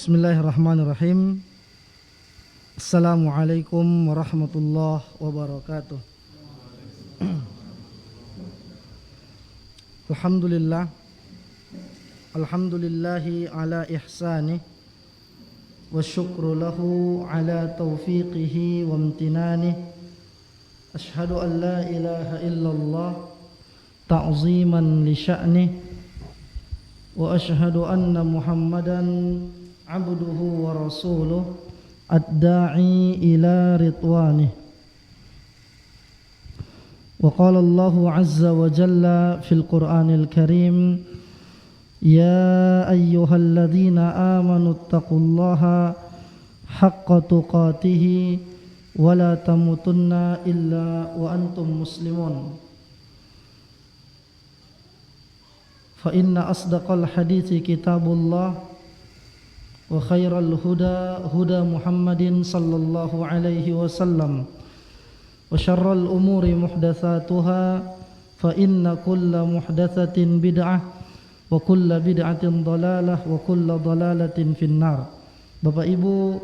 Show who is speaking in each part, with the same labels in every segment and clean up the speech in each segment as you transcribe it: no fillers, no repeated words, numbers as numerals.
Speaker 1: Bismillahirrahmanirrahim. Assalamualaikum warahmatullahi wabarakatuh. Alhamdulillah. Alhamdulillahi ala ihsanih wa syukru lahu ala taufiqihi wa amtinanih. Ashhadu an la ilaha illallah ta'ziman li sya'nih wa ashhadu anna Muhammadan abduhu wa rasuluh ad-da'i ila ridwanih. Wa qala Allahu azza wa jalla fil Qur'anil Karim, ya ayyuhalladzina amanu taqullaha haqqa tuqatih wa la tamutunna illa wa antum muslimun. Fa inna asdaqal hadithi kitabullah wa khairal huda huda Muhammadin sallallahu alaihi wasallam wa syarral umuri muhdatsatuha fa inna kulla muhdatsatin bid'ah wa kulla bid'atin dhalalah wa kulla dhalalatin finnar. Bapak Ibu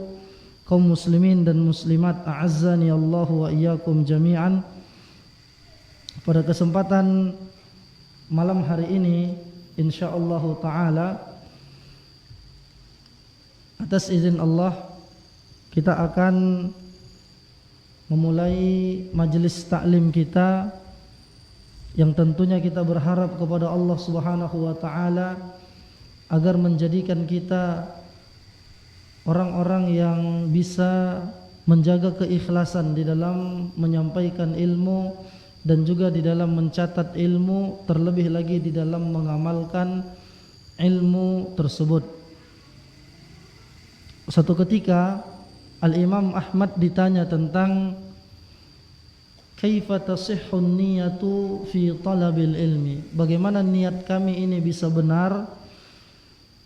Speaker 1: kaum muslimin dan muslimat, a'azzani Allah wa iyyakum jami'an. Pada kesempatan malam hari ini insyaallah taala, atas izin Allah, kita akan memulai majelis taklim kita yang tentunya kita berharap kepada Allah Subhanahu wa taala agar menjadikan kita orang-orang yang bisa menjaga keikhlasan di dalam menyampaikan ilmu dan juga di dalam mencatat ilmu, terlebih lagi di dalam mengamalkan ilmu tersebut. Suatu ketika Al-Imam Ahmad ditanya tentang kaifa tasihhun niyatu fi talabil ilmi, bagaimana niat kami ini bisa benar,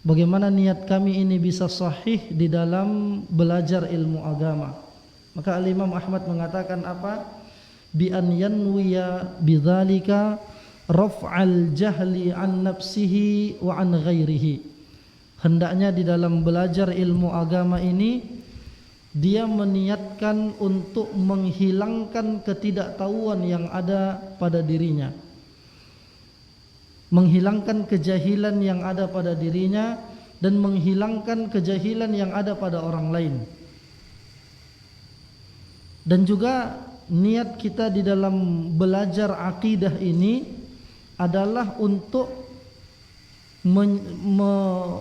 Speaker 1: bagaimana niat kami ini bisa sahih di dalam belajar ilmu agama. Maka Al-Imam Ahmad mengatakan apa? Bi an yanwiya bidzalika raf'al jahli an nafsihi wa an ghairihi. Hendaknya di dalam belajar ilmu agama ini dia meniatkan untuk menghilangkan ketidaktahuan yang ada pada dirinya, menghilangkan kejahilan yang ada pada dirinya, dan menghilangkan kejahilan yang ada pada orang lain. Dan juga niat kita di dalam belajar akidah ini adalah untuk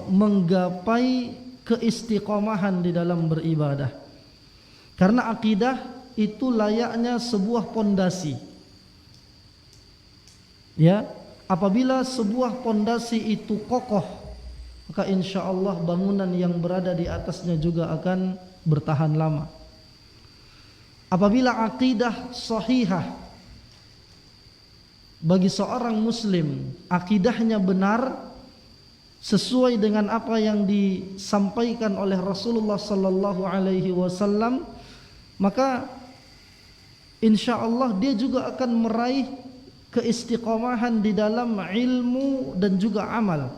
Speaker 1: menggapai keistiqomahan di dalam beribadah. Karena akidah itu layaknya sebuah pondasi. Ya, apabila sebuah pondasi itu kokoh, maka insya Allah bangunan yang berada di atasnya juga akan bertahan lama. Apabila akidah sahihah bagi seorang muslim, akidahnya benar sesuai dengan apa yang disampaikan oleh Rasulullah sallallahu alaihi wasallam, maka insyaallah dia juga akan meraih keistiqomahan di dalam ilmu dan juga amal.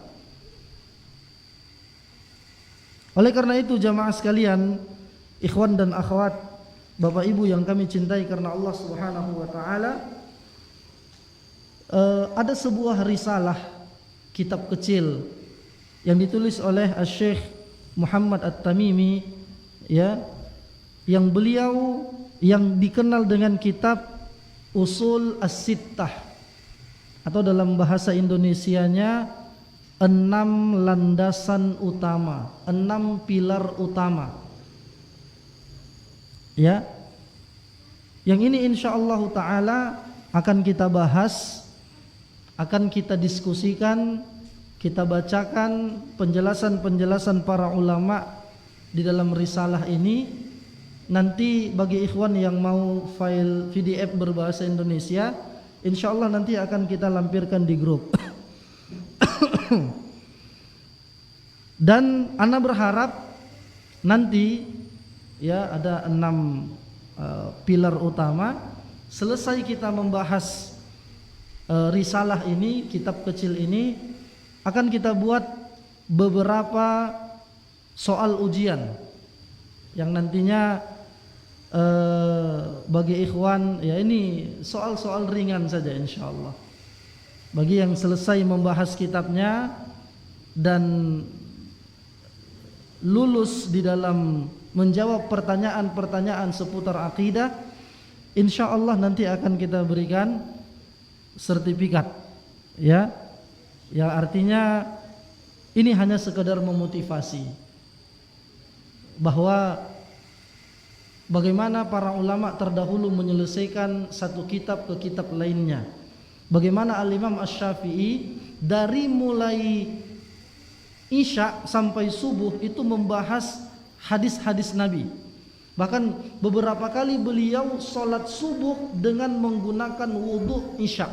Speaker 1: Oleh karena itu jamaah sekalian, ikhwan dan akhwat, Bapak Ibu yang kami cintai karena Allah Subhanahu wa taala, ada sebuah risalah, kitab kecil yang ditulis oleh Syekh Muhammad At-Tamimi, ya, yang beliau yang dikenal dengan kitab Usul As-Sittah, atau dalam bahasa Indonesianya 6 landasan utama, 6 pilar utama. Ya. Yang ini insyaallah taala akan kita bahas, akan kita diskusikan, kita bacakan penjelasan-penjelasan para ulama di dalam risalah ini. Nanti bagi ikhwan yang mau file PDF berbahasa Indonesia, insyaallah nanti akan kita lampirkan di grup. Dan ana berharap nanti ya ada 6 pilar utama. Selesai kita membahas risalah ini, kitab kecil ini, akan kita buat beberapa soal ujian yang nantinya bagi ikhwan ya ini soal-soal ringan saja insyaallah. Bagi yang selesai membahas kitabnya dan lulus di dalam menjawab pertanyaan-pertanyaan seputar akidah, insyaallah nanti akan kita berikan sertifikat ya. Yang artinya ini hanya sekedar memotivasi bahwa bagaimana para ulama terdahulu menyelesaikan satu kitab ke kitab lainnya. Bagaimana Al-Imam Asy-Syafi'i dari mulai Isya sampai subuh itu membahas hadis-hadis Nabi. Bahkan beberapa kali beliau sholat subuh dengan menggunakan wudhu Isya.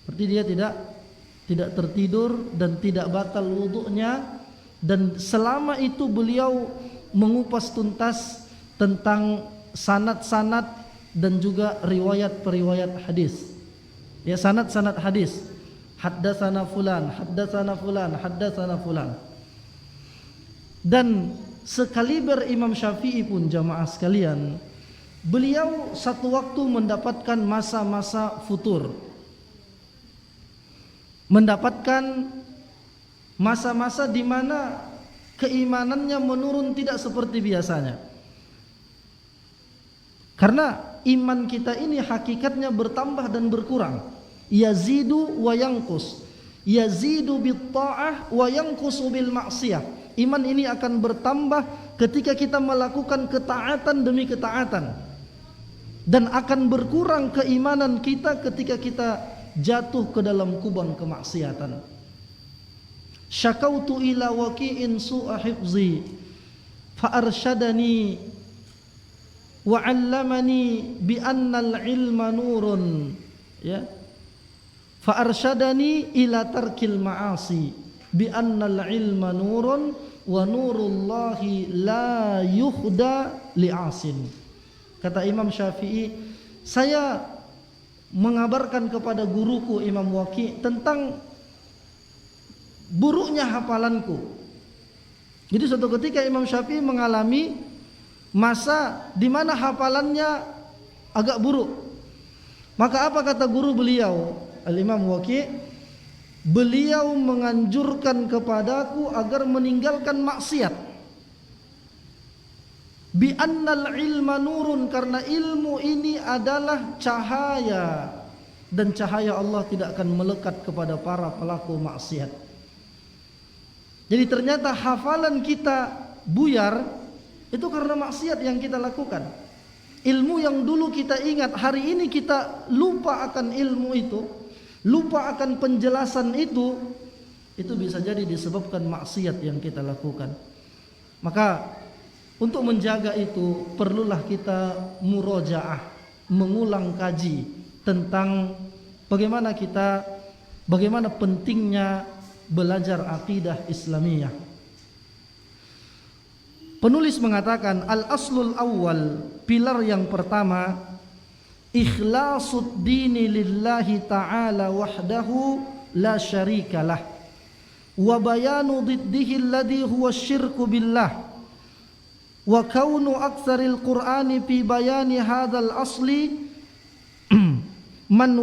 Speaker 1: Seperti dia tidak tertidur dan tidak batal wudhunya. Dan selama itu beliau mengupas tuntas tentang sanad-sanad dan juga riwayat-periwayat hadis. Ya, sanad-sanad hadis. Haddatsana fulan, haddatsana fulan, haddatsana fulan. Dan sekaliber Imam Syafi'i pun jamaah sekalian, beliau satu waktu mendapatkan masa-masa futur. Mendapatkan masa-masa di mana keimanannya menurun tidak seperti biasanya. Karena iman kita ini hakikatnya bertambah dan berkurang. Yazidu wa yanqus. Yazidu bit ta'ah wa yanqusu bil ma'siyah. Iman ini akan bertambah ketika kita melakukan ketaatan demi ketaatan. Dan akan berkurang keimanan kita ketika kita jatuh ke dalam kubang kemaksiatan. Syakautu ila waqi'in su'a hifzi fa arsyadani wa 'allamani bi annal ilma nurun, ya, fa arsyadani ila tarkil ma'asi bi annal ilma nurun wa nurullahi la yuhda li'asin. Kata Imam Syafi'i, saya mengabarkan kepada guruku Imam Waqi' tentang buruknya hafalanku. Jadi suatu ketika Imam Syafi'i mengalami masa di mana hafalannya agak buruk. Maka apa kata guru beliau, Al-Imam Waqi'? Beliau menganjurkan kepadaku agar meninggalkan maksiat. Bi annal ilma nurun, karena ilmu ini adalah cahaya dan cahaya Allah tidak akan melekat kepada para pelaku maksiat. Jadi ternyata hafalan kita buyar itu karena maksiat yang kita lakukan. Ilmu yang dulu kita ingat, hari ini kita lupa akan ilmu itu, lupa akan penjelasan itu bisa jadi disebabkan maksiat yang kita lakukan. Maka untuk menjaga itu perlulah kita murojaah, mengulang kaji tentang bagaimana pentingnya belajar akidah Islamiyah. Penulis mengatakan al-aslul awal, pilar yang pertama, ikhlasud dini lillahi ta'ala wahdahu la syarikalah wa bayanu diddihi alladhi huwa syirku billah wa kaunu aktsaril qur'ani fi bayani hadzal asli man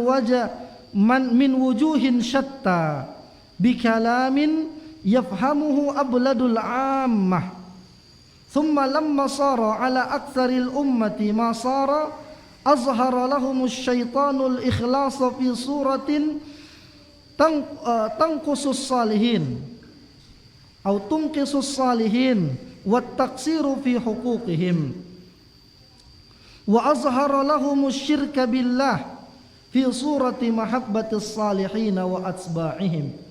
Speaker 1: min wujuhin syatta bi kalamin yafhamuhu abladul ammah thumma lamma sara ala aktsaril ummati ma sara azhara lahumus syaitanul ikhlasa fi suratin tanqusus salihin atau tunqisus salihin wa taqsiru fi huquqihim wa azhara lahumus syirka billah fi surati mahabbatis salihin wa atsba'ihim.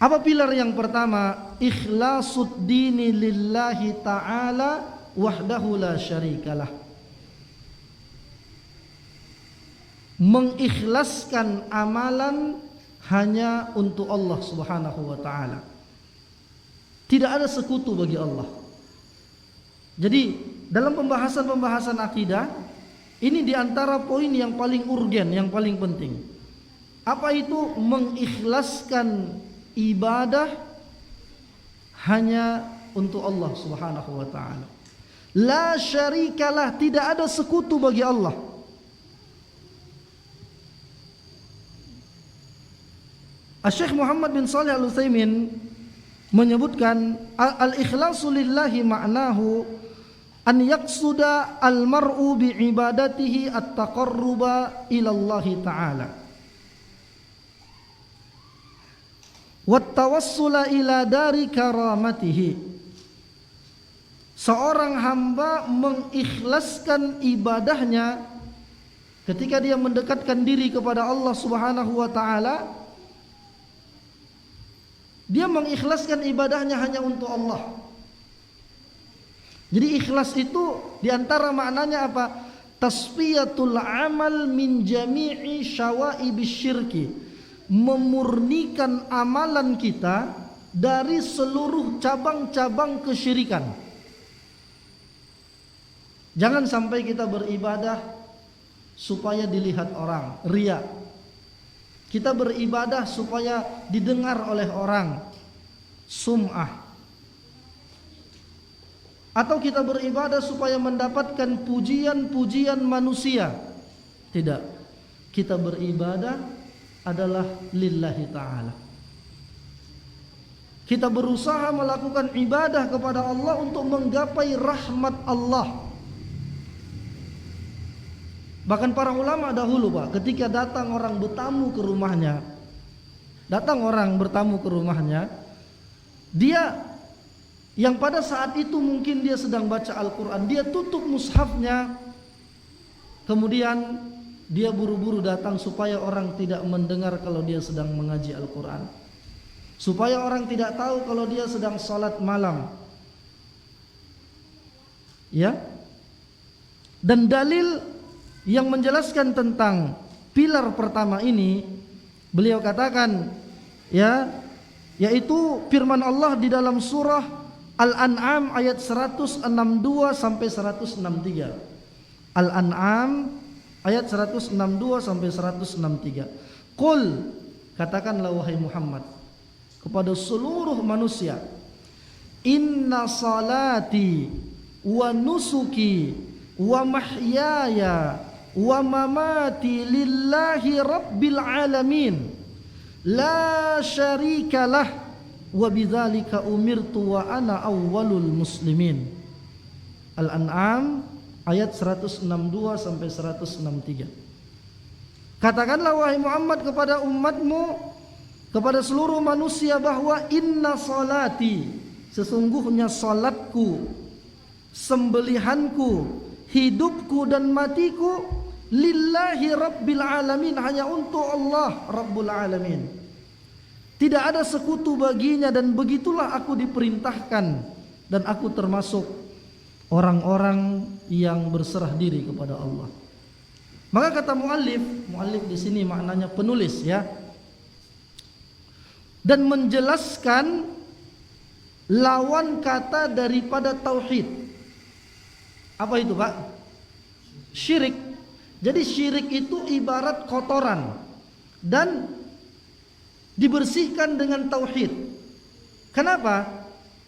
Speaker 1: Apa pilar yang pertama? Ikhlasud dini lillahi ta'ala wahdahu la syarikalah. Mengikhlaskan amalan hanya untuk Allah Subhanahu wa ta'ala. Tidak ada sekutu bagi Allah. Jadi dalam pembahasan akidah ini diantara poin yang paling urgen, yang paling penting. Apa itu? Mengikhlaskan ibadah hanya untuk Allah Subhanahu wa taala. La syarikalah, tidak ada sekutu bagi Allah. Syekh Muhammad bin Shalih Al-Utsaimin menyebutkan al-ikhlasu lillahi ma'nahu an yaqsuda al-mar'u bi ibadatihi at-taqarruba ila Allah ta'ala wat tawassula ila dari karamatihi. Seorang hamba mengikhlaskan ibadahnya ketika dia mendekatkan diri kepada Allah Subhanahu wa taala. Dia mengikhlaskan ibadahnya hanya untuk Allah. Jadi ikhlas itu diantara maknanya apa? Tasfiyatul amal min jami'i syawaibis syirki, memurnikan amalan kita dari seluruh cabang-cabang kesyirikan. Jangan sampai kita beribadah supaya dilihat orang, riya. Kita beribadah supaya didengar oleh orang, sum'ah. Atau kita beribadah supaya mendapatkan pujian-pujian manusia. Tidak. Kita beribadah adalah lillahi ta'ala. Kita berusaha melakukan ibadah kepada Allah untuk menggapai rahmat Allah. Bahkan para ulama dahulu, Pak, ketika datang orang bertamu ke rumahnya, dia yang pada saat itu mungkin dia sedang baca Al-Quran, dia tutup mushafnya, kemudian dia buru-buru datang supaya orang tidak mendengar kalau dia sedang mengaji Al-Quran, supaya orang tidak tahu kalau dia sedang salat malam. Ya. Dan dalil yang menjelaskan tentang pilar pertama ini, beliau katakan, ya, yaitu firman Allah di dalam surah Al-An'am ayat 162 sampai 163. Al-An'am ayat 162 sampai 163. Qul, katakanlah wahai Muhammad kepada seluruh manusia, inna salati wa nusuki wa mahyaya wa mamati lillahi rabbil alamin la syarikalah wa bidzalika umirtu wa ana awwalul muslimin. Al-An'am ayat 162 sampai 163. Katakanlah wahai Muhammad kepada umatmu, kepada seluruh manusia, bahwa inna salati, sesungguhnya salatku, sembelihanku, hidupku dan matiku lillahi rabbil alamin, hanya untuk Allah Rabbul alamin. Tidak ada sekutu baginya, dan begitulah aku diperintahkan, dan aku termasuk orang-orang yang berserah diri kepada Allah. Maka kata muallif di sini maknanya penulis, ya, dan menjelaskan lawan kata daripada tauhid. Apa itu, Pak? Syirik. Jadi syirik itu ibarat kotoran dan dibersihkan dengan tauhid. Kenapa?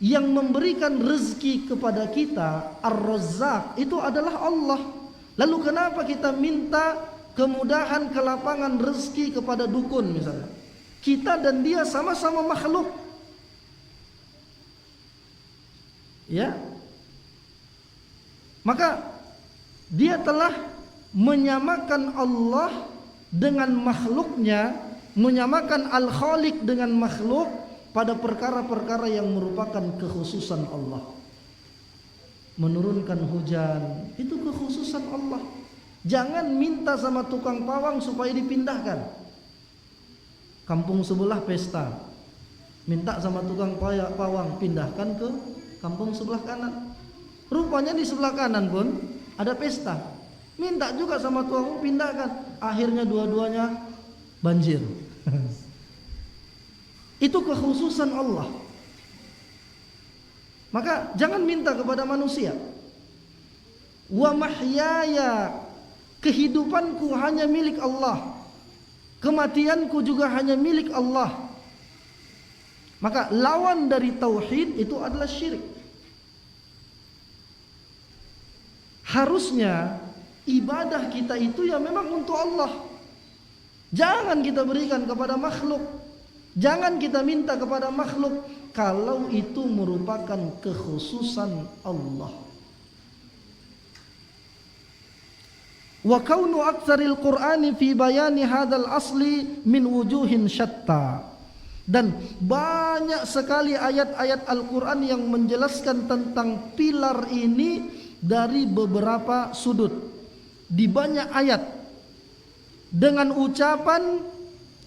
Speaker 1: Yang memberikan rezeki kepada kita, Ar-Razzaq, itu adalah Allah. Lalu kenapa kita minta kemudahan, kelapangan rezeki kepada dukun misalnya? Kita dan dia sama-sama makhluk. Ya. Maka dia telah menyamakan Allah dengan makhluknya, menyamakan Al-Khaliq dengan makhluk pada perkara-perkara yang merupakan kekhususan Allah. Menurunkan hujan, itu kekhususan Allah. Jangan minta sama tukang pawang supaya dipindahkan. Kampung sebelah pesta, minta sama tukang pawang pindahkan ke kampung sebelah kanan. Rupanya di sebelah kanan pun ada pesta, minta juga sama tukang pindahkan. Akhirnya dua-duanya banjir. Itu kekhususan Allah. Maka jangan minta kepada manusia. Wa mahyaya, kehidupanku hanya milik Allah, kematianku juga hanya milik Allah. Maka lawan dari tauhid itu adalah syirik. Harusnya ibadah kita itu ya memang untuk Allah. Jangan kita berikan kepada makhluk. Jangan kita minta kepada makhluk kalau itu merupakan kekhususan Allah. Wa kaunu aktsaril Qur'ani fi bayani hadzal asli min wujuhin syatta. Dan banyak sekali ayat-ayat Al-Qur'an yang menjelaskan tentang pilar ini dari beberapa sudut. Di banyak ayat dengan ucapan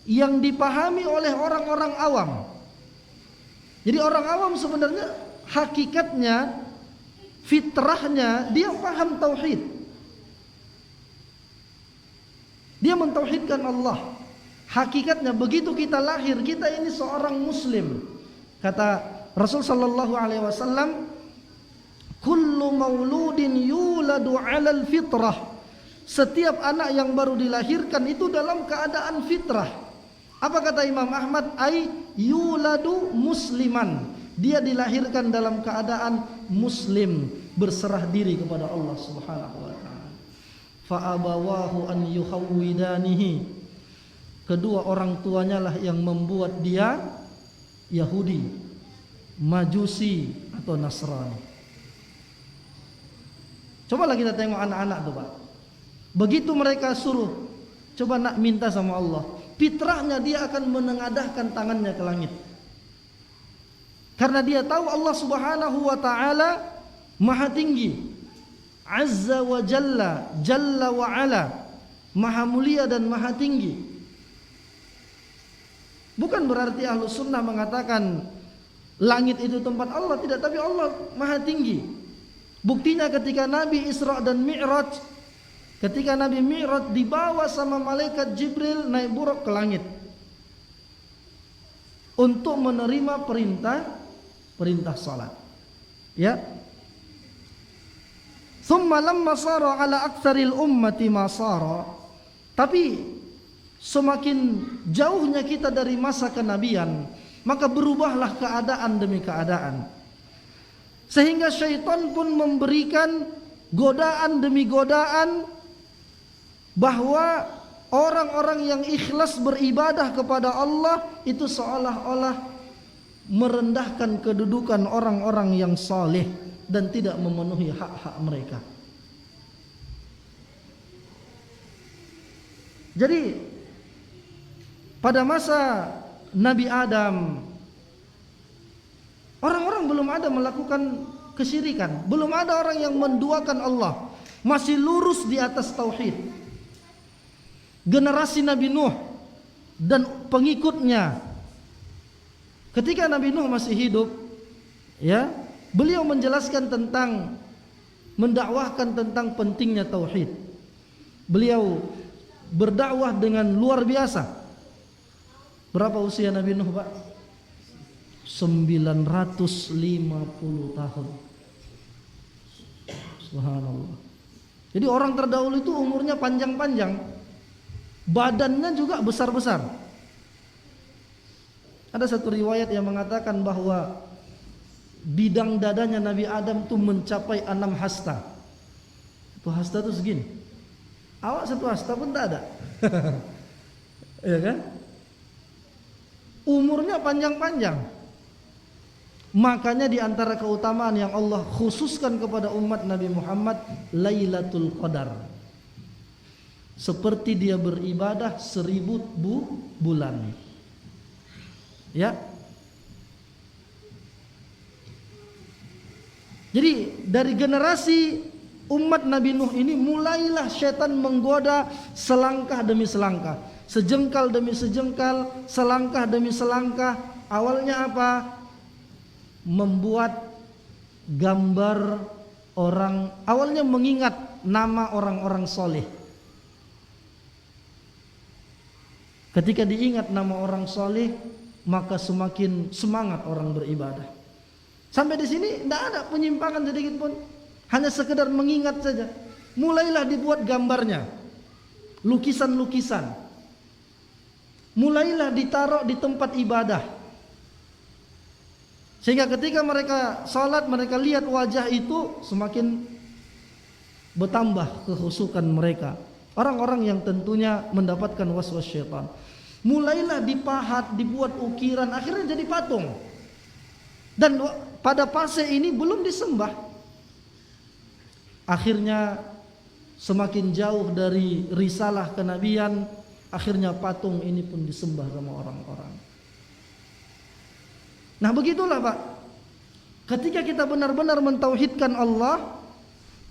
Speaker 1: yang dipahami oleh orang-orang awam. Jadi orang awam sebenarnya hakikatnya, fitrahnya dia paham tauhid. Dia mentauhidkan Allah. Hakikatnya begitu kita lahir, kita ini seorang muslim. Kata Rasul sallallahu alaihi wasallam, kullu mauludin yuladu 'alal fitrah. Setiap anak yang baru dilahirkan itu dalam keadaan fitrah. Apa kata Imam Ahmad? Ai yuladu musliman. Dia dilahirkan dalam keadaan muslim, berserah diri kepada Allah Subhanahu wa taala. Fa abawahu an yuhawwidanihi. Kedua orang tuanya lah yang membuat dia Yahudi, Majusi atau Nasrani. Cobalah kita tengok anak-anak tuh, Pak. Begitu mereka suruh, coba nak minta sama Allah, fitrahnya dia akan menengadahkan tangannya ke langit. Karena dia tahu Allah Subhanahu wa taala Maha tinggi, Azza wa Jalla, Jalla wa Ala, Maha mulia dan Maha tinggi. Bukan berarti Ahlus Sunnah mengatakan langit itu tempat Allah, tidak, tapi Allah Maha tinggi. Buktinya ketika Nabi Isra dan Mi'raj, ketika Nabi Mi'raj dibawa sama malaikat Jibril naik buruk ke langit untuk menerima perintah salat. Ya. Thumma lamma sara ala aktsaril ummati ma sara. Tapi semakin jauhnya kita dari masa kenabian, maka berubahlah keadaan demi keadaan. Sehingga syaitan pun memberikan godaan demi godaan bahwa orang-orang yang ikhlas beribadah kepada Allah itu seolah-olah merendahkan kedudukan orang-orang yang saleh dan tidak memenuhi hak-hak mereka. Jadi pada masa Nabi Adam, orang-orang belum ada melakukan kesyirikan, belum ada orang yang menduakan Allah, masih lurus di atas tauhid. Generasi Nabi Nuh dan pengikutnya, ketika Nabi Nuh masih hidup, ya, beliau menjelaskan tentang, mendakwahkan tentang pentingnya tauhid. Beliau berdakwah dengan luar biasa. Berapa usia Nabi Nuh, Pak? 950 tahun. Subhanallah. Jadi orang terdahulu itu umurnya panjang-panjang, badannya juga besar-besar. Ada satu riwayat yang mengatakan bahwa bidang dadanya Nabi Adam itu mencapai 6 hasta. Itu hasta itu segini. Awak satu hasta pun tak ada. Ya kan? Umurnya panjang-panjang. Makanya di antara keutamaan yang Allah khususkan kepada umat Nabi Muhammad, Lailatul Qadar. Seperti dia beribadah 1000 bulan. Ya. Jadi dari generasi umat Nabi Nuh ini mulailah setan menggoda selangkah demi selangkah, sejengkal demi sejengkal, selangkah demi selangkah. Awalnya apa? Membuat gambar orang, awalnya mengingat nama orang-orang soleh. Ketika diingat nama orang soleh, maka semakin semangat orang beribadah. Sampai di sini tidak ada penyimpangan sedikit pun, hanya sekedar mengingat saja. Mulailah dibuat gambarnya, lukisan-lukisan. Mulailah ditaruh di tempat ibadah. Sehingga ketika mereka salat, mereka lihat wajah itu, semakin bertambah kekhusukan mereka. Orang-orang yang tentunya mendapatkan waswas syaitan. Mulailah dipahat, dibuat ukiran, akhirnya jadi patung. Dan pada fase ini belum disembah. Akhirnya semakin jauh dari risalah kenabian, akhirnya patung ini pun disembah sama orang-orang. Nah begitulah Pak, ketika kita benar-benar mentauhidkan Allah,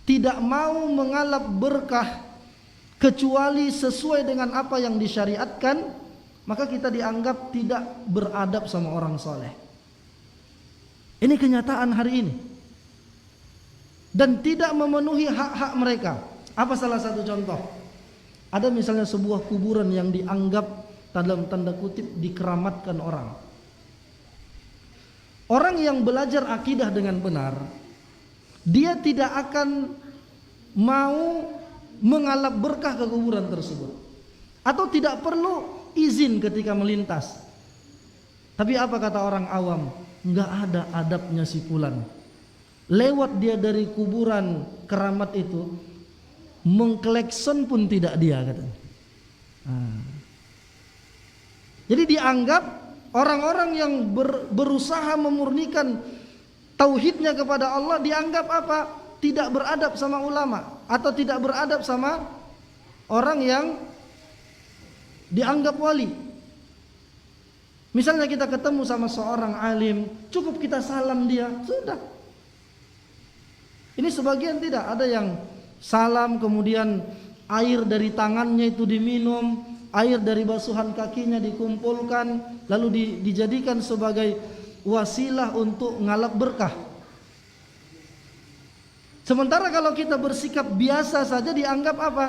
Speaker 1: tidak mau mengalap berkah kecuali sesuai dengan apa yang disyariatkan, maka kita dianggap tidak beradab sama orang soleh. Ini kenyataan hari ini. Dan tidak memenuhi hak-hak mereka. Apa salah satu contoh? Ada misalnya sebuah kuburan yang dianggap dalam tanda kutip dikeramatkan orang. Orang yang belajar akidah dengan benar, dia tidak akan mau mengalap berkah ke kuburan tersebut, atau tidak perlu izin ketika melintas. Tapi apa kata orang awam? Nggak ada adabnya si fulan. Lewat dia dari kuburan keramat itu, mengklekson pun tidak dia katanya. Jadi dianggap orang-orang yang berusaha memurnikan tauhidnya kepada Allah dianggap apa? Tidak beradab sama ulama, atau tidak beradab sama orang yang dianggap wali. Misalnya kita ketemu sama seorang alim, cukup kita salam dia, sudah. Ini sebagian tidak, ada yang salam kemudian air dari tangannya itu diminum, air dari basuhan kakinya dikumpulkan, lalu dijadikan sebagai wasilah untuk ngalap berkah. Sementara kalau kita bersikap biasa saja dianggap apa?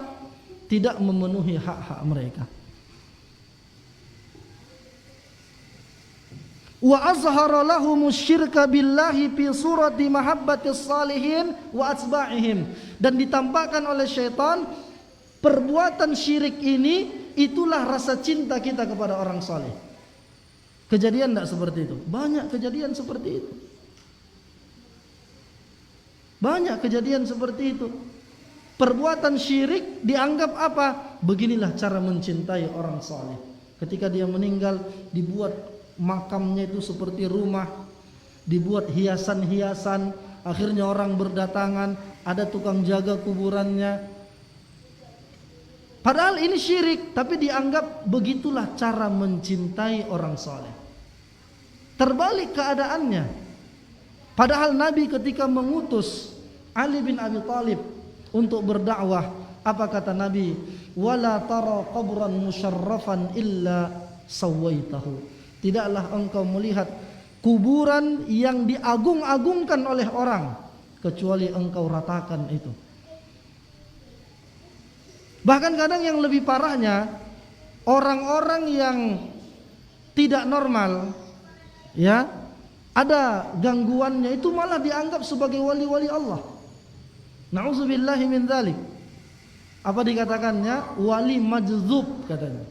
Speaker 1: Tidak memenuhi hak-hak mereka. Wa azhara lahumus syirka billahi fi surati mahabbatis salihin wa atba'ihim, dan ditampakkan oleh syaitan perbuatan syirik ini, itulah rasa cinta kita kepada orang saleh. Kejadian tidak seperti itu? Banyak kejadian seperti itu. Banyak kejadian seperti itu. Perbuatan syirik dianggap apa? Beginilah cara mencintai orang saleh. Ketika dia meninggal, dibuat makamnya itu seperti rumah, dibuat hiasan-hiasan, akhirnya orang berdatangan, ada tukang jaga kuburannya. Padahal ini syirik, tapi dianggap begitulah cara mencintai orang soleh. Terbalik keadaannya. Padahal Nabi ketika mengutus Ali bin Abi Thalib untuk berdakwah, apa kata Nabi? Wala tara qabran musyarrafan illa sawaitahu. Tidaklah engkau melihat kuburan yang diagung-agungkan oleh orang kecuali engkau ratakan itu. Bahkan kadang yang lebih parahnya, orang-orang yang tidak normal, ya, ada gangguannya, itu malah dianggap sebagai wali-wali Allah. Na'udzubillahi min dzalik. Apa dikatakannya? Wali majdzub katanya.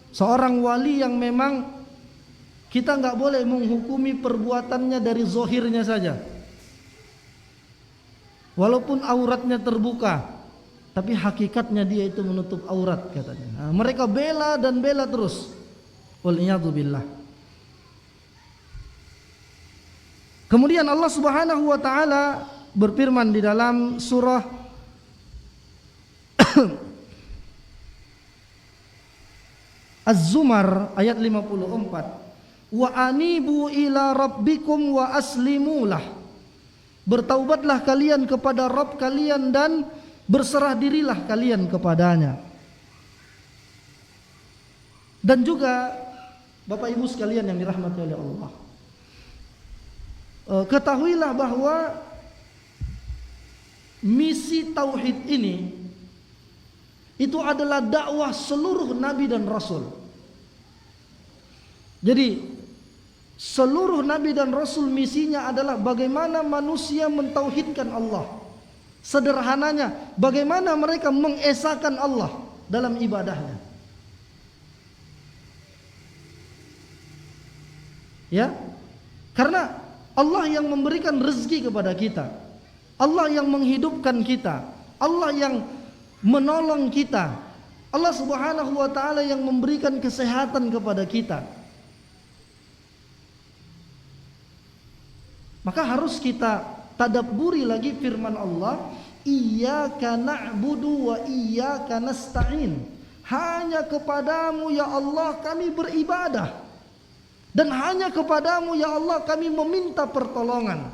Speaker 1: Seorang wali yang memang kita nggak boleh menghukumi perbuatannya dari zohirnya saja. Walaupun auratnya terbuka, tapi hakikatnya dia itu menutup aurat katanya. Nah, mereka bela dan bela terus. Waliyadzubillah. Kemudian Allah Subhanahu wa taala berfirman di dalam surah Az-Zumar ayat 54. Wa anibu ila rabbikum wa aslimulah. Bertaubatlah kalian kepada Rabb kalian dan berserah dirilah kalian kepadanya. Dan juga Bapak Ibu sekalian yang dirahmati oleh Allah, ketahuilah bahwa misi tauhid ini itu adalah dakwah seluruh nabi dan rasul. Jadi seluruh nabi dan rasul misinya adalah bagaimana manusia mentauhidkan Allah. Sederhananya, bagaimana mereka mengesahkan Allah dalam ibadahnya. Ya, karena Allah yang memberikan rezeki kepada kita, Allah yang menghidupkan kita, Allah yang menolong kita, Allah Subhanahu wa ta'ala yang memberikan kesehatan kepada kita. Maka harus kita tadabburi lagi firman Allah, iyyaka na'budu wa iyyaka nasta'in. Hanya kepadamu ya Allah kami beribadah, dan hanya kepadamu ya Allah kami meminta pertolongan.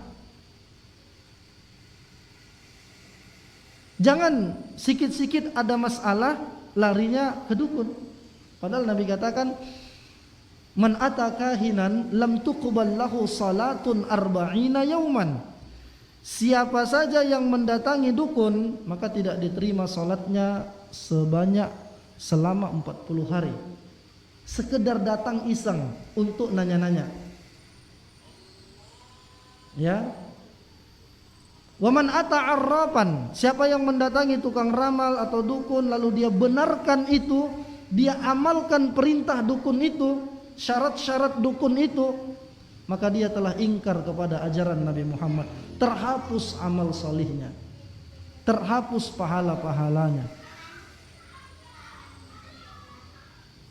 Speaker 1: Jangan sikit-sikit ada masalah larinya ke dukun. Padahal Nabi katakan, man ataka hinan lam tuqbal lahu salatun arba'ina yauman. Siapa saja yang mendatangi dukun, maka tidak diterima salatnya selama 40 hari. Sekedar datang iseng untuk nanya-nanya. Ya. Wa man ata arrafan, siapa yang mendatangi tukang ramal atau dukun lalu dia benarkan itu, dia amalkan perintah dukun itu, syarat-syarat dukun itu, maka dia telah ingkar kepada ajaran Nabi Muhammad. Terhapus amal solihnya, terhapus pahala-pahalanya.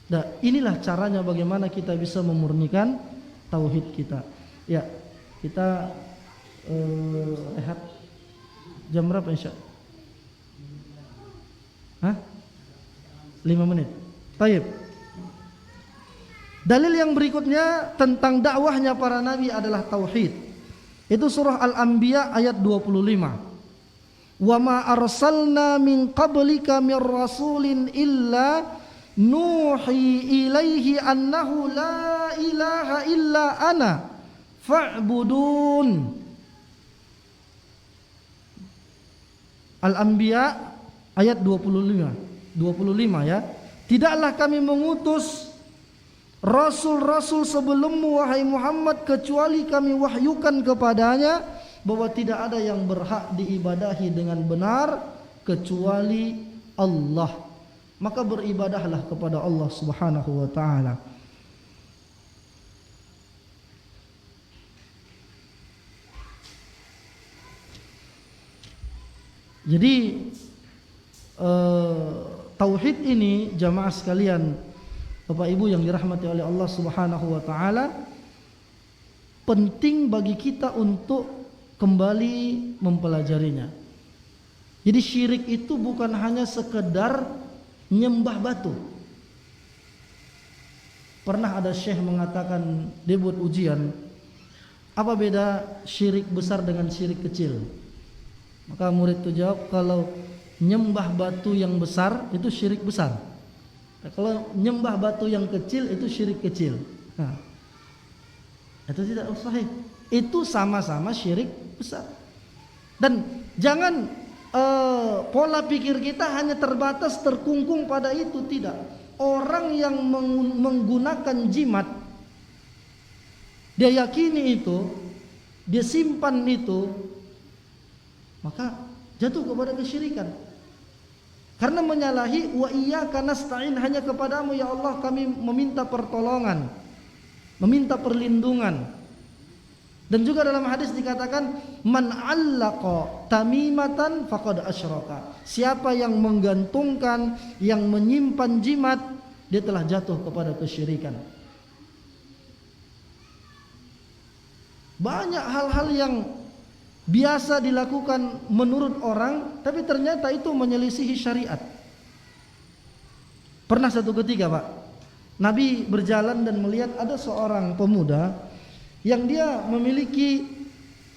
Speaker 1: Nah, inilah caranya bagaimana kita bisa memurnikan tauhid kita. Ya, kita rehat jam berapa insya? 5 menit. Taib. Dalil yang berikutnya tentang dakwahnya para nabi adalah tauhid. Itu surah Al-Anbiya ayat 25. Wa ma arsalna min qablika mir rasulin illa nuhi ilaihi annahu la ilaha illa ana fa'budun. Al-Anbiya ayat 25 ya. Tidaklah kami mengutus rasul-rasul sebelummu wahai Muhammad kecuali kami wahyukan kepadanya bahwa tidak ada yang berhak diibadahi dengan benar kecuali Allah. Maka beribadahlah kepada Allah Subhanahu wa ta'ala. Jadi tauhid ini jamaah sekalian, Bapak Ibu yang dirahmati oleh Allah Subhanahu wa ta'ala, penting bagi kita untuk kembali mempelajarinya. Jadi syirik itu bukan hanya sekedar nyembah batu. Pernah ada syekh mengatakan, dia buat ujian, apa beda syirik besar dengan syirik kecil? Maka murid itu jawab, kalau nyembah batu yang besar itu syirik besar. Kalau nyembah batu yang kecil itu syirik kecil. Nah, itu tidak sahih. Itu sama-sama syirik besar. Dan jangan pola pikir kita hanya terbatas terkungkung pada itu, tidak. Orang yang menggunakan jimat, dia yakini itu, dia simpan itu, maka jatuh kepada kesyirikan. Karena menyalahi wa iyyaka nasta'in, hanya kepadamu ya Allah kami meminta pertolongan, meminta perlindungan. Dan juga dalam hadis dikatakan man 'allaqa tamimatan faqad asyraka. Siapa yang menggantungkan, yang menyimpan jimat, dia telah jatuh kepada kesyirikan. Banyak hal-hal yang biasa dilakukan menurut orang, tapi ternyata itu menyelisihi syariat. Pernah satu ketika Pak, Nabi berjalan dan melihat ada seorang pemuda yang dia memiliki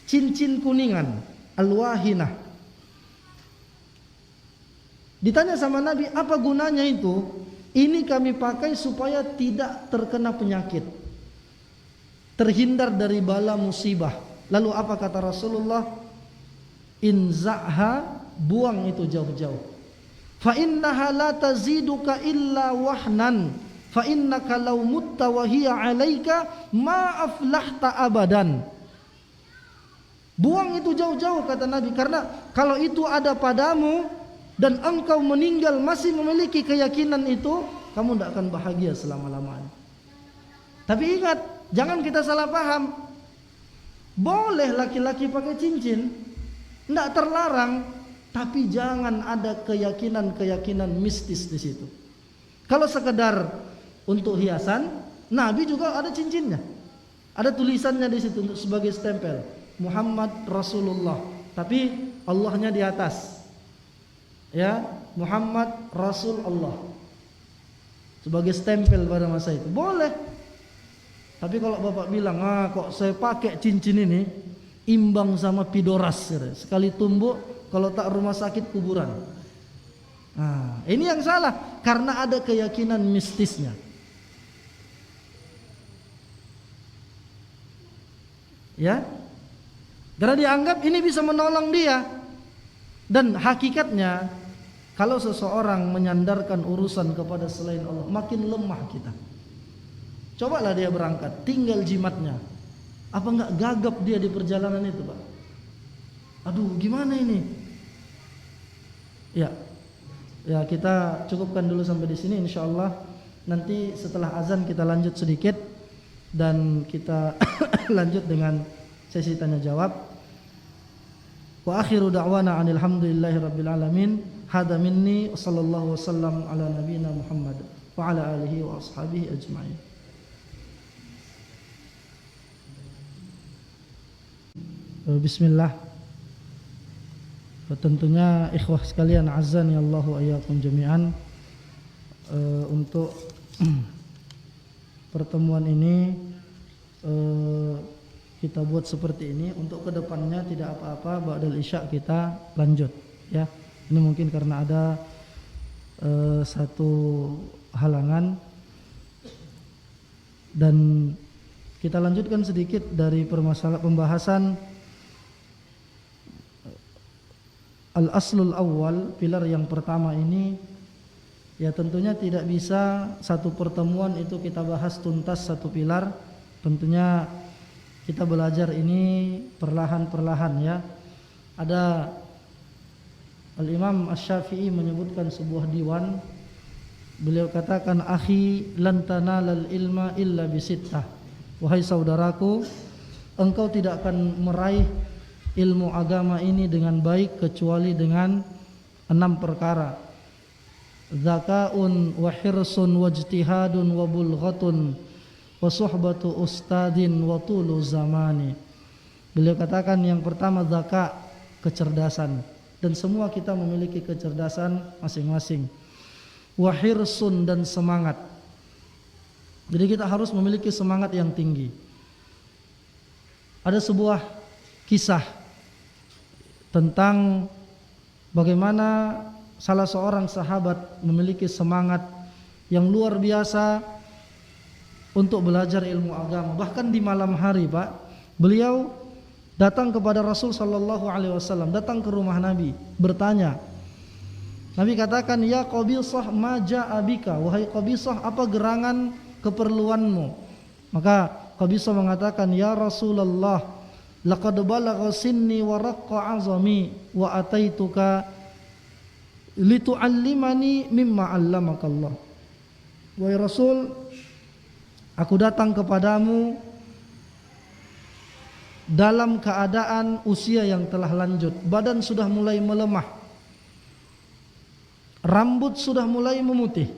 Speaker 1: cincin kuningan, al-wahinah. Ditanya sama Nabi, apa gunanya itu? Ini kami pakai supaya tidak terkena penyakit, terhindar dari bala musibah. Lalu apa kata Rasulullah? Inza'ha, buang itu jauh-jauh. Fa innaha la taziduka illa wahnan, fa innaka law mutta wa hiya 'alaika ma aflahta abadan. Buang itu jauh-jauh kata Nabi, karena kalau itu ada padamu dan engkau meninggal masih memiliki keyakinan itu, kamu tidak akan bahagia selama-lamanya. Tapi ingat, jangan kita salah paham. Boleh laki-laki pakai cincin, tidak terlarang, tapi jangan ada keyakinan-keyakinan mistis di situ. Kalau sekedar untuk hiasan, Nabi juga ada cincinnya, ada tulisannya di situ untuk sebagai stempel Muhammad Rasulullah, tapi Allahnya di atas, ya, Muhammad Rasul Allah sebagai stempel pada masa itu boleh. Tapi kalau bapak bilang, kok saya pakai cincin ini imbang sama pidoras, sekali tumbuk kalau tak rumah sakit kuburan. Nah, ini yang salah karena ada keyakinan mistisnya. Ya, karena dianggap ini bisa menolong dia. Dan hakikatnya kalau seseorang menyandarkan urusan kepada selain Allah, makin lemah kita. Cobalah dia berangkat, tinggal jimatnya. Apa enggak gagap dia di perjalanan itu, Pak? Aduh, gimana ini? Ya, kita cukupkan dulu sampai di sini. Insyaallah nanti setelah azan kita lanjut sedikit dan kita lanjut dengan sesi tanya jawab. Wa akhiru da'wana anil hamdulillahi rabbil alamin. Hada minni sallallahu wasallam ala nabiyyina Muhammad wa ala alihi wa ashabihi ajma'in. Bismillah. Tentunya ikhwah sekalian, azan ya Allahu ayyakum jami'an, untuk pertemuan ini kita buat seperti ini. Untuk kedepannya tidak apa-apa, ba'dal isya kita lanjut, ya. Ini mungkin karena ada satu halangan, dan kita lanjutkan sedikit dari permasalahan pembahasan al-aslul awal, pilar yang pertama ini. Ya tentunya tidak bisa satu pertemuan itu kita bahas tuntas satu pilar. Tentunya kita belajar ini perlahan-perlahan, ya. Ada Al-Imam Asy-Syafi'i menyebutkan sebuah diwan. Beliau katakan, akhi lan tanalal ilma illa bisittah. Wahai saudaraku, engkau tidak akan meraih ilmu agama ini dengan baik kecuali dengan 6 perkara. Zaka'un wa hirsun wa ijtihadun wa bulghatun wa suhbatu ustadin wa tulu zamani. Beliau katakan yang pertama zaka, kecerdasan, dan semua kita memiliki kecerdasan masing-masing. Wa hirsun, dan semangat. Jadi kita harus memiliki semangat yang tinggi. Ada sebuah kisah tentang bagaimana salah seorang sahabat memiliki semangat yang luar biasa untuk belajar ilmu agama. Bahkan di malam hari, Pak, beliau datang kepada Rasul sallallahu alaihi wasallam, datang ke rumah Nabi, bertanya. Nabi katakan, ya Qabisah, ma ja'a bika, wahai Qabisah, apa gerangan keperluanmu? Maka Qabisah mengatakan, ya Rasulullah, laqad balagha sinni wa raqqa 'azami wa ataituka litu'allimani mimma 'allamaka Allah. Wahai Rasul, aku datang kepadamu dalam keadaan usia yang telah lanjut, badan sudah mulai melemah, rambut sudah mulai memutih.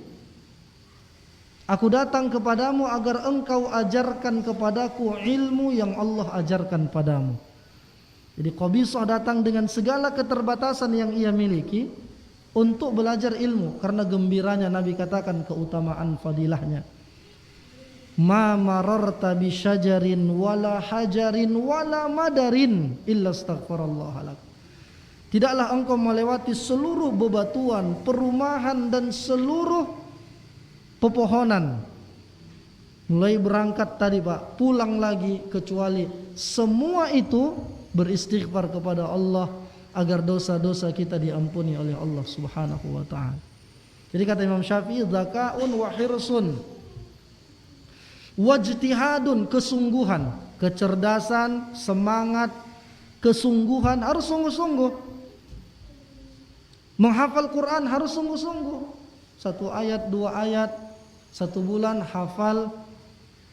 Speaker 1: Aku datang kepadamu agar engkau ajarkan kepadaku ilmu yang Allah ajarkan padamu. Jadi Qabisah datang dengan segala keterbatasan yang ia miliki untuk belajar ilmu, karena gembiranya Nabi katakan keutamaan fadilahnya. Ma mararta bi syajarin wala hajarin wala madarin illa astaghfarallah lak. Tidaklah engkau melewati seluruh bebatuan, perumahan, dan seluruh pepohonan, mulai berangkat tadi, Pak, pulang lagi, kecuali semua itu beristighfar kepada Allah agar dosa-dosa kita diampuni oleh Allah Subhanahu wa taala. Jadi kata Imam Syafi'i, zaka'un wa hirsun wajtihadun, kesungguhan, kecerdasan, semangat, kesungguhan, harus sungguh-sungguh. Menghafal Quran harus sungguh-sungguh. 1 ayat, 2 ayat, 1 bulan hafal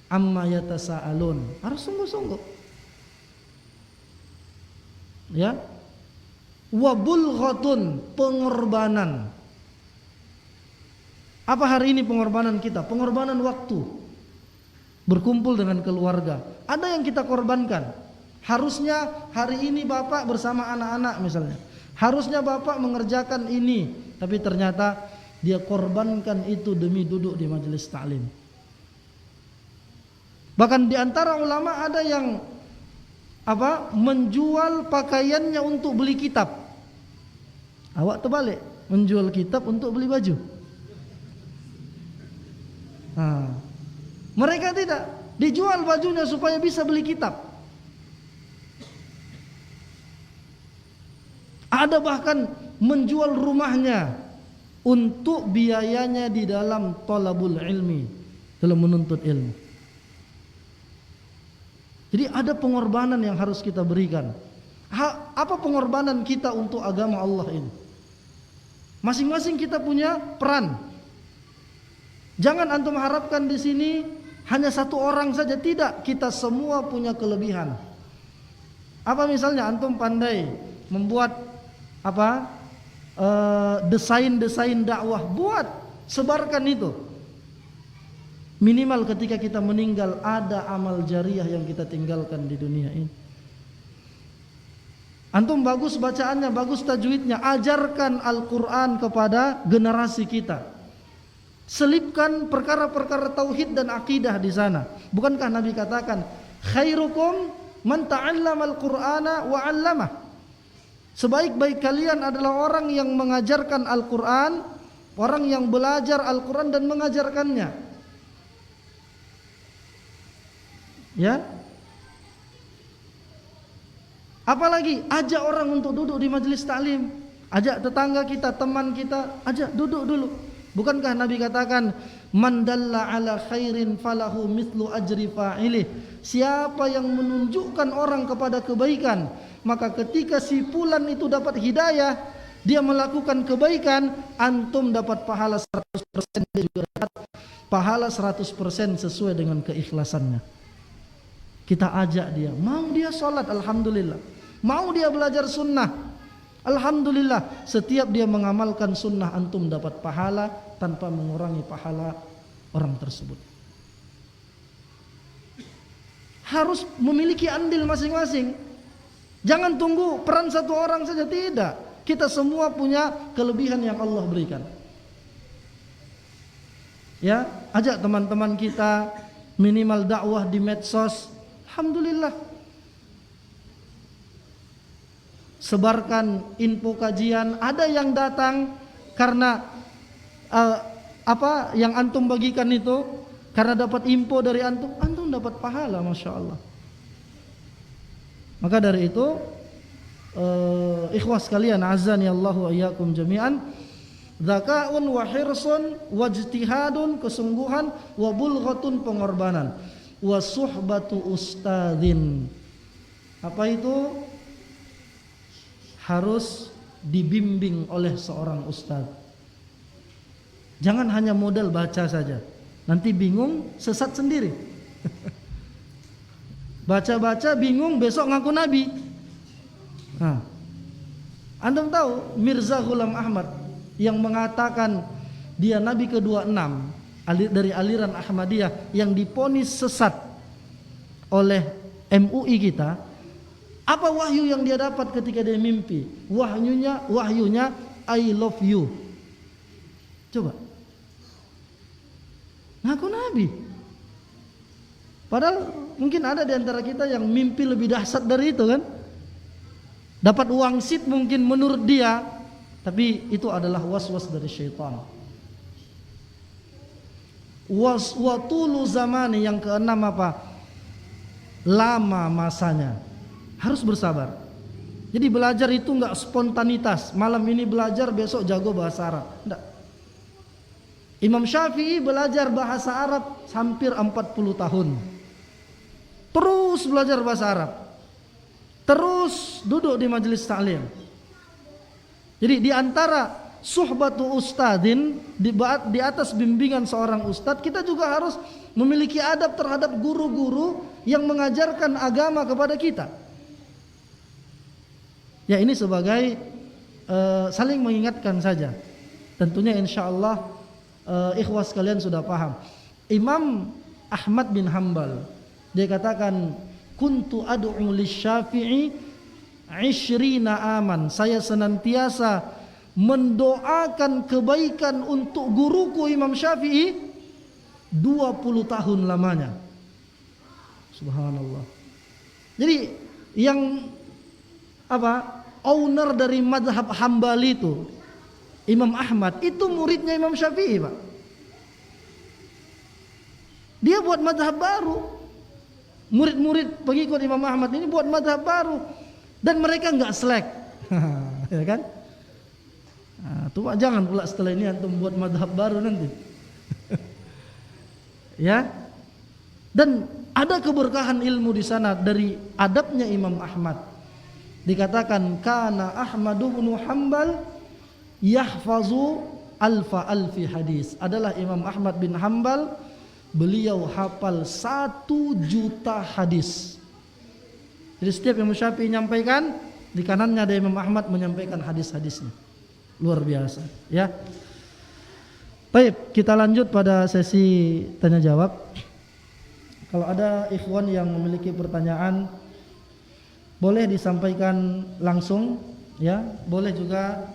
Speaker 1: amma yatasaalun, harus sungguh-sungguh. Ya. Wa bulghatun, pengorbanan. Apa hari ini pengorbanan kita? Pengorbanan waktu. Berkumpul dengan keluarga. Ada yang kita korbankan. Harusnya hari ini Bapak bersama anak-anak misalnya. Harusnya Bapak mengerjakan ini, tapi ternyata dia korbankan itu demi duduk di majelis taklim. Bahkan di antara ulama ada yang menjual pakaiannya untuk beli kitab. Awak terbalik, menjual kitab untuk beli baju. Mereka tidak, dijual bajunya supaya bisa beli kitab. Ada bahkan menjual rumahnya untuk biayanya di dalam thalabul ilmi, dalam menuntut ilmu. Jadi ada pengorbanan yang harus kita berikan. Apa pengorbanan kita untuk agama Allah ini? Masing-masing kita punya peran. Jangan antum harapkan di sini hanya satu orang saja, tidak. Kita semua punya kelebihan. Apa misalnya antum pandai membuat desain-desain dakwah, buat, sebarkan itu. Minimal ketika kita meninggal ada amal jariah yang kita tinggalkan di dunia ini. Antum bagus bacaannya, bagus tajwidnya, ajarkan Al-Quran kepada generasi kita. Selipkan perkara-perkara tauhid dan akidah di sana. Bukankah Nabi katakan, khairukum man ta'allama al-Qur'ana wa 'allamah. Sebaik-baik kalian adalah orang yang mengajarkan Al-Quran, orang yang belajar Al-Quran dan mengajarkannya. Ya. Apalagi ajak orang untuk duduk di majelis taklim, ajak tetangga kita, teman kita, ajak duduk dulu. Bukankah Nabi katakan, man dalla ala khairin falahu mithlu ajri fa'ilih. Siapa yang menunjukkan orang kepada kebaikan, maka ketika si fulan itu dapat hidayah, dia melakukan kebaikan, antum dapat pahala 100%, dia juga dapat pahala 100% sesuai dengan keikhlasannya. Kita ajak dia, mau dia sholat, alhamdulillah. Mau dia belajar sunnah, alhamdulillah. Setiap dia mengamalkan sunnah, antum dapat pahala tanpa mengurangi pahala orang tersebut. Harus memiliki andil masing-masing. Jangan tunggu peran satu orang saja, tidak. Kita semua punya kelebihan yang Allah berikan. Ya, ajak teman-teman kita, minimal dakwah di medsos, alhamdulillah. Sebarkan info kajian. Ada yang datang karena yang antum bagikan itu, karena dapat info dari antum, antum dapat pahala, masya Allah. Maka dari itu, ikhwas sekalian, azani Allahu ayyakum jami'an, dzakaun wa hirsun wajtihadun, kesungguhan, wa bulghatun, pengorbanan, wa suhbatu ustadzin. Apa itu? Harus dibimbing oleh seorang ustaz. Jangan hanya modal baca saja, nanti bingung, sesat sendiri. Baca-baca bingung, besok ngaku nabi. Antum tahu Mirza Ghulam Ahmad yang mengatakan dia nabi ke-26 dari aliran Ahmadiyah, yang diponis sesat oleh MUI kita. Apa wahyu yang dia dapat ketika dia mimpi? Wahyunya I love you. Coba. Ngaku nabi. Padahal mungkin ada di antara kita yang mimpi lebih dahsyat dari itu kan. Dapat wangsit mungkin menurut dia, tapi itu adalah was-was dari syaitan. Watulu zamani, yang keenam apa? Lama masanya. Harus bersabar. Jadi belajar itu enggak spontanitas. Malam ini belajar, besok jago bahasa Arab. Enggak. Imam Syafi'i belajar bahasa Arab hampir 40 tahun. Terus belajar bahasa Arab. Terus duduk di majelis taklim. Jadi di antara suhbatu ustadzin, di atas bimbingan seorang ustadz, kita juga harus memiliki adab terhadap guru-guru yang mengajarkan agama kepada kita. Ya ini sebagai saling mengingatkan saja. Tentunya insyaallah ikhwas kalian sudah paham. Imam Ahmad bin Hambal dia katakan kuntu ad'u lisyafi'i 20 aman. Saya senantiasa mendoakan kebaikan untuk guruku Imam Syafi'i 20 tahun lamanya. Subhanallah. Jadi yang owner dari mazhab Hambali itu Imam Ahmad itu muridnya Imam Syafi'i, Pak. Dia buat mazhab baru. Murid-murid pengikut Imam Ahmad ini buat mazhab baru dan mereka enggak slack. Ya kan? Tuh jangan pula setelah ini antum buat mazhab baru nanti. Ya. Dan ada keberkahan ilmu di sana dari adabnya Imam Ahmad. Dikatakan kana Ahmad bin Hambal yahfazu alfi hadis. Adalah Imam Ahmad bin Hambal, beliau hafal 1 juta hadis. Jadi setiap Imam Syafi'i menyampaikan, di kanannya ada Imam Ahmad menyampaikan hadis-hadisnya. Luar biasa, ya. Baik, kita lanjut pada sesi tanya jawab. Kalau ada ikhwan yang memiliki pertanyaan, boleh disampaikan langsung, ya. Boleh juga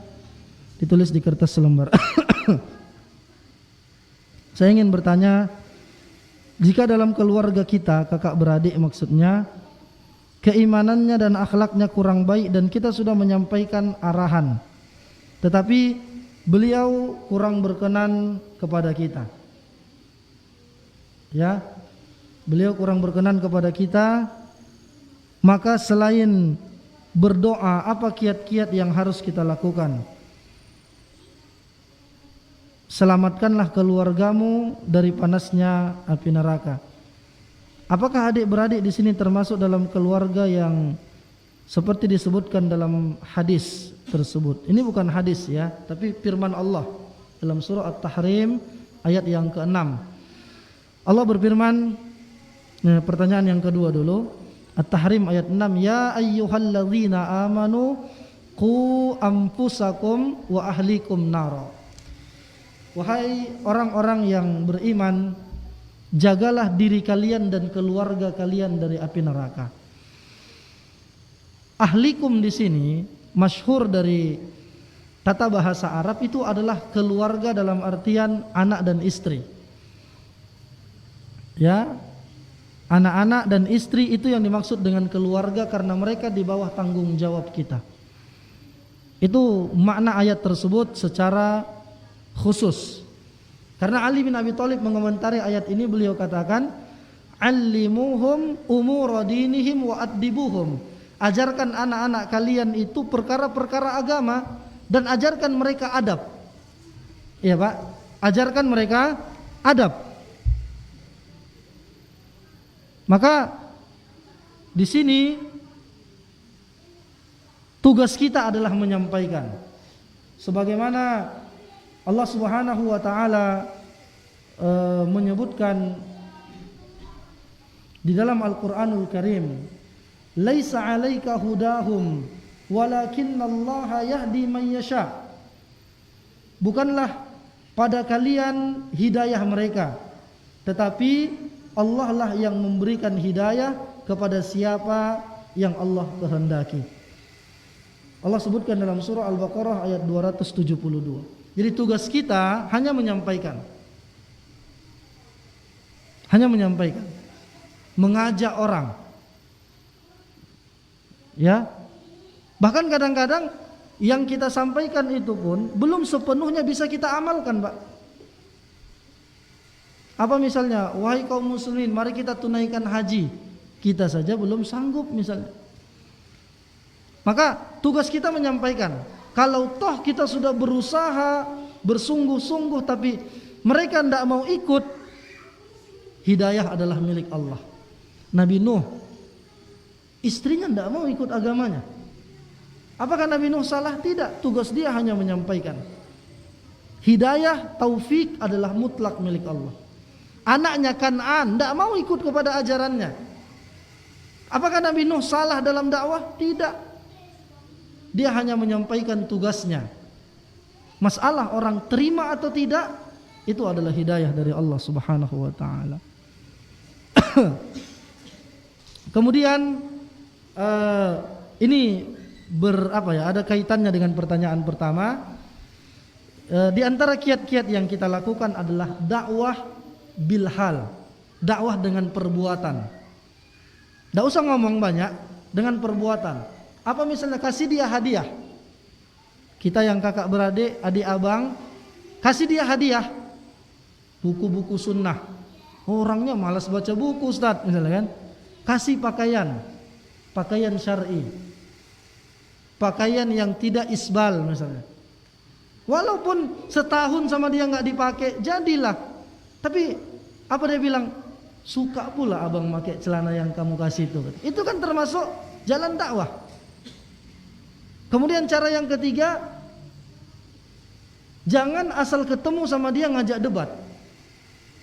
Speaker 1: ditulis di kertas selembar. Saya ingin bertanya, jika dalam keluarga kita, kakak beradik maksudnya, keimanannya dan akhlaknya kurang baik dan kita sudah menyampaikan arahan, tetapi beliau kurang berkenan kepada kita. Ya, beliau kurang berkenan kepada kita, maka selain berdoa, apa kiat-kiat yang harus kita lakukan? Selamatkanlah keluargamu dari panasnya api neraka. Apakah adik-beradik di sini termasuk dalam keluarga yang seperti disebutkan dalam hadis tersebut? Ini bukan hadis ya, tapi firman Allah dalam surah At-Tahrim ayat yang ke-6. Allah berfirman, pertanyaan yang kedua dulu, At-Tahrim ayat 6, ya ayyuhalladzina amanu qu anfusakum wa ahlikum nara. Wahai orang-orang yang beriman, jagalah diri kalian dan keluarga kalian dari api neraka. Ahlikum di sini masyhur dari tata bahasa Arab itu adalah keluarga dalam artian anak dan istri. Ya, anak-anak dan istri itu yang dimaksud dengan keluarga karena mereka di bawah tanggung jawab kita. Itu makna ayat tersebut secara khusus. Karena Ali bin Abi Thalib mengomentari ayat ini, beliau katakan, "Allimuhum umura dinihim wa addibuhum." Ajarkan anak-anak kalian itu perkara-perkara agama dan ajarkan mereka adab. Iya, Pak. Ajarkan mereka adab. Maka di sini tugas kita adalah menyampaikan sebagaimana Allah Subhanahu wa taala menyebutkan di dalam Al-Qur'anul Karim, "Laisa 'alaika hudahum, walakinnallaha yahdi man yasha." Bukanlah pada kalian hidayah mereka, tetapi Allah lah yang memberikan hidayah kepada siapa yang Allah kehendaki. Allah sebutkan dalam surah Al-Baqarah ayat 272. Jadi tugas kita hanya menyampaikan. Hanya menyampaikan. Mengajak orang. Ya. Bahkan kadang-kadang yang kita sampaikan itu pun belum sepenuhnya bisa kita amalkan, Pak. Apa misalnya, wahai kaum muslimin, mari kita tunaikan haji. Kita saja belum sanggup misalnya. Maka tugas kita menyampaikan. Kalau toh kita sudah berusaha bersungguh-sungguh tapi mereka tidak mau ikut, hidayah adalah milik Allah. Nabi Nuh, istrinya tidak mau ikut agamanya. Apakah Nabi Nuh salah? Tidak. Tugas dia hanya menyampaikan. Hidayah, taufik adalah mutlak milik Allah. Anaknya Kan'an tidak mau ikut kepada ajarannya. Apakah Nabi Nuh salah dalam dakwah? Tidak. dia hanya menyampaikan tugasnya. Masalah orang terima atau tidak, itu adalah hidayah dari Allah Subhanahu wa taala. Kemudian ini ada kaitannya dengan pertanyaan pertama. Di antara kiat-kiat yang kita lakukan adalah dakwah bilhal, dakwah dengan perbuatan. Tidak usah ngomong banyak, dengan perbuatan. Apa misalnya kasih dia hadiah? Kita yang kakak beradik, adik abang, kasih dia hadiah buku-buku sunnah. Orangnya malas baca buku, Ustaz, misalnya kan. Kasih pakaian syar'i, pakaian yang tidak isbal misalnya. Walaupun setahun sama dia nggak dipakai, jadilah. Tapi apa dia bilang? Suka pula abang pakai celana yang kamu kasih itu. Itu kan termasuk jalan dakwah. Kemudian cara yang ketiga, jangan asal ketemu sama dia ngajak debat.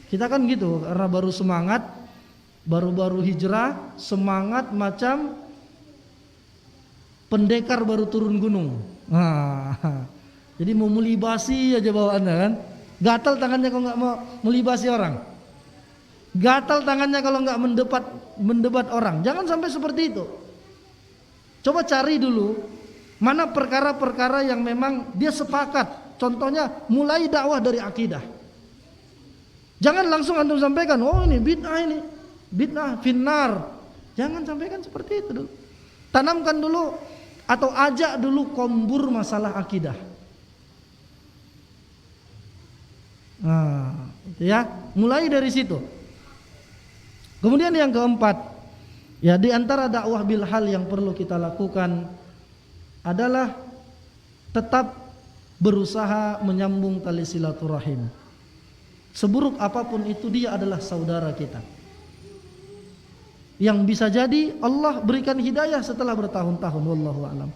Speaker 1: Kita kan gitu, karena baru semangat, baru-baru hijrah, semangat macam pendekar baru turun gunung. Jadi mau melibasi aja bawaannya kan. Gatal tangannya kalau nggak mau melibasi orang. Gatal tangannya kalau nggak mendebat orang. Jangan sampai seperti itu. Coba cari dulu mana perkara-perkara yang memang dia sepakat. Contohnya mulai dakwah dari akidah. Jangan langsung antum sampaikan, oh ini bid'ah finnar. Jangan sampaikan seperti itu dulu. Tanamkan dulu atau ajak dulu kombur masalah akidah. Nah, ya, mulai dari situ. Kemudian yang keempat, ya di antara dakwah bilhal yang perlu kita lakukan adalah tetap berusaha menyambung tali silaturahim. Seburuk apapun itu, dia adalah saudara kita. Yang bisa jadi Allah berikan hidayah setelah bertahun-tahun. Wallahu a'lam.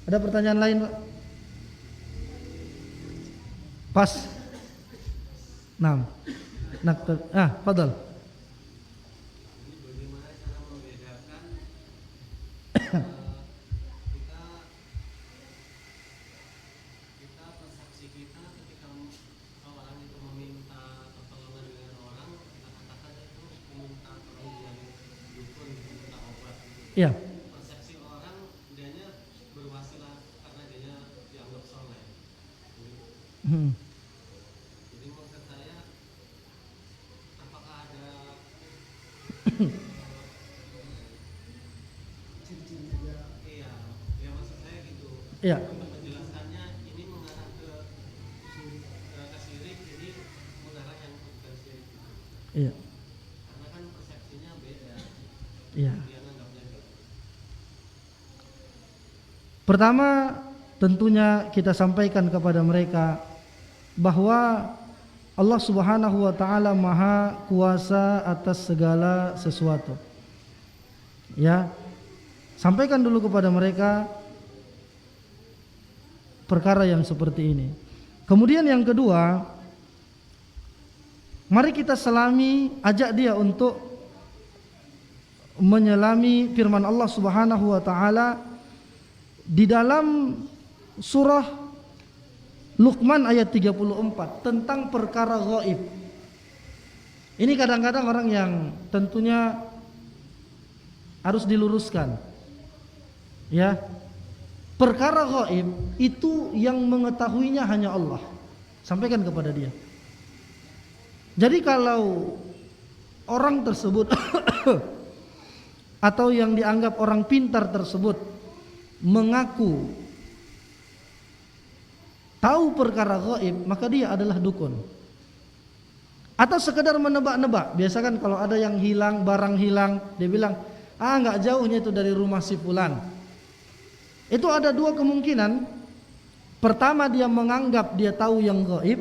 Speaker 1: Ada pertanyaan lain, Pak? Pas. Nah, fadal. Ya.
Speaker 2: Persepsi orang dianya berwasilah karena dianya dianggap soleh. Jadi maksud saya, apakah ada iya, ya maksud saya gitu.
Speaker 1: Iya.
Speaker 2: Untuk menjelaskannya ini mengarah ke syirik, ini mengarah yang bukan syirik.
Speaker 1: Iya.
Speaker 2: Karena kan persepsinya beda.
Speaker 1: Iya. Pertama, tentunya kita sampaikan kepada mereka bahwa Allah Subhanahu wa taala Maha Kuasa atas segala sesuatu. Ya. Sampaikan dulu kepada mereka perkara yang seperti ini. Kemudian yang kedua, mari kita selami, ajak dia untuk menyelami firman Allah Subhanahu wa taala di dalam surah Luqman ayat 34 tentang perkara ghaib. Ini kadang-kadang orang yang tentunya harus diluruskan. Ya. Perkara ghaib itu yang mengetahuinya hanya Allah. Sampaikan kepada dia. Jadi kalau orang tersebut atau yang dianggap orang pintar tersebut mengaku tahu perkara gaib, maka dia adalah dukun. Atau sekedar menebak-nebak. Biasa kan kalau ada yang hilang, barang hilang, dia bilang, nggak jauhnya itu dari rumah si fulan. Itu ada dua kemungkinan. Pertama, dia menganggap dia tahu yang gaib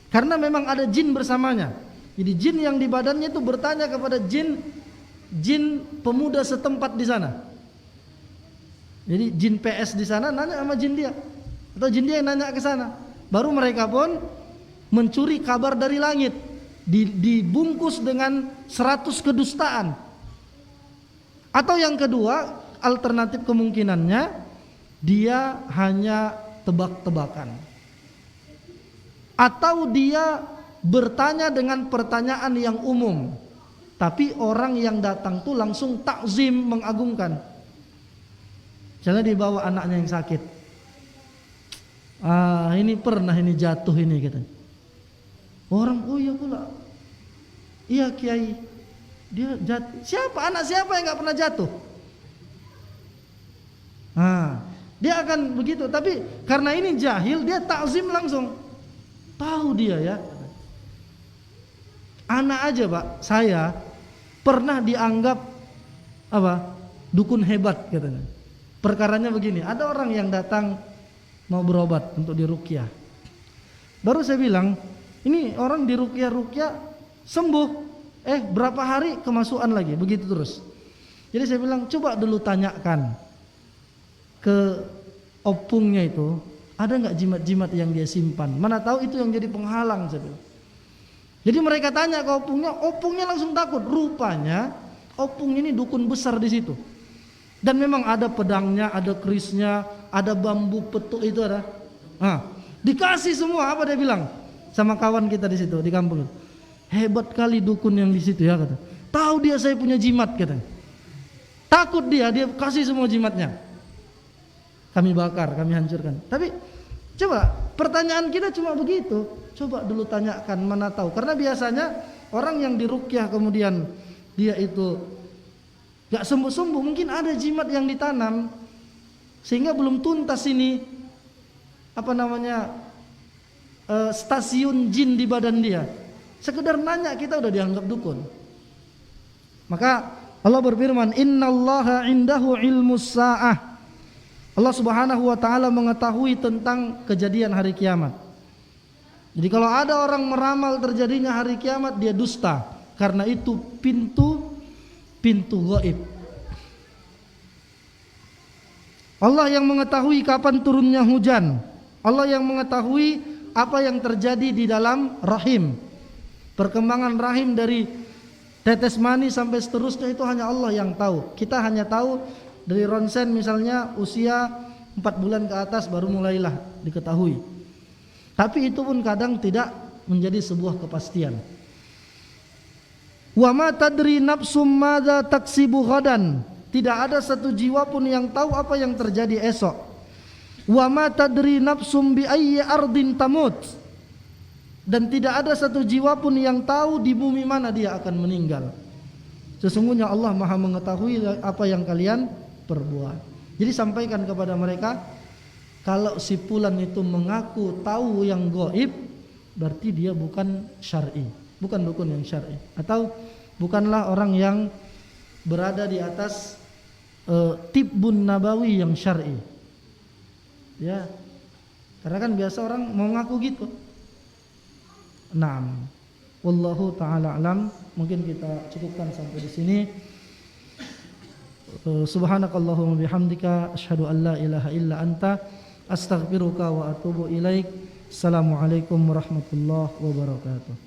Speaker 1: karena memang ada jin bersamanya. Jadi jin yang di badannya itu bertanya kepada jin pemuda setempat di sana. Jadi jin PS di sana nanya sama jin dia, atau jin dia yang nanya ke sana. Baru mereka pun mencuri kabar dari langit, dibungkus dengan 100 kedustaan. Atau yang kedua, alternatif kemungkinannya, dia hanya tebak-tebakan, atau dia bertanya dengan pertanyaan yang umum, tapi orang yang datang tuh langsung takzim, mengagungkan. Misalnya dibawa anaknya yang sakit, ini pernah ini jatuh ini gitu. Orang, oh iya pula, iya kiai, dia jatuh. Siapa anak siapa yang nggak pernah jatuh? Dia akan begitu. Tapi karena ini jahil, dia takzim langsung. Tahu dia ya. Anak aja pak, saya pernah dianggap dukun hebat katanya. Perkaranya begini, ada orang yang datang mau berobat untuk diruqyah. Baru saya bilang, ini orang diruqyah sembuh, berapa hari kemasukan lagi, begitu terus. Jadi saya bilang, coba dulu tanyakan ke opungnya itu, ada nggak jimat-jimat yang dia simpan? Mana tahu itu yang jadi penghalang, saya bilang. Jadi mereka tanya ke opungnya langsung takut. Rupanya opung ini dukun besar di situ. Dan memang ada pedangnya, ada kerisnya, ada bambu petuk itu ada. Dikasih semua, apa dia bilang sama kawan kita di situ di kampung. Hebat kali dukun yang di situ ya kata. Tahu dia saya punya jimat kata. Takut dia kasih semua jimatnya. Kami bakar, kami hancurkan. Tapi coba pertanyaan kita cuma begitu. Coba dulu tanyakan, mana tahu. Karena biasanya orang yang diruqyah kemudian dia itu gak sembuh-sembuh, mungkin ada jimat yang ditanam sehingga belum tuntas ini stasiun jin di badan dia. Sekedar nanya kita udah dianggap dukun. Maka Allah berfirman, innallaha indahu ilmus sa'ah. Allah subhanahu wa ta'ala mengetahui tentang kejadian hari kiamat. Jadi kalau ada orang meramal terjadinya hari kiamat, dia dusta. Karena itu pintu gaib. Allah yang mengetahui kapan turunnya hujan. Allah yang mengetahui apa yang terjadi di dalam rahim. Perkembangan rahim dari tetes mani sampai seterusnya itu hanya Allah yang tahu. Kita hanya tahu dari ronsen misalnya usia 4 bulan ke atas baru mulailah diketahui. Tapi itu pun kadang tidak menjadi sebuah kepastian. Wa ma tadri nafsum madza taksibu ghadan. Tidak ada satu jiwa pun yang tahu apa yang terjadi esok. Wa ma tadri nafsum bi ayyi ardin tamut. Dan tidak ada satu jiwa pun yang tahu di bumi mana dia akan meninggal. Sesungguhnya Allah Maha mengetahui apa yang kalian perbuat. Jadi sampaikan kepada mereka, kalau si fulan itu mengaku tahu yang gaib, berarti dia bukan syar'i, bukan dukun yang syar'i, atau bukanlah orang yang berada di atas tibbun nabawi yang syar'i. Ya, karena kan biasa orang mau ngaku gitu. Naam, wallahu taala alam. Mungkin kita cukupkan sampai di sini. Subhanakallahumma bihamdika asyhadu an la ilaha illa anta astaghfiruka wa atubu ilaik. Assalamualaikum warahmatullahi wabarakatuh.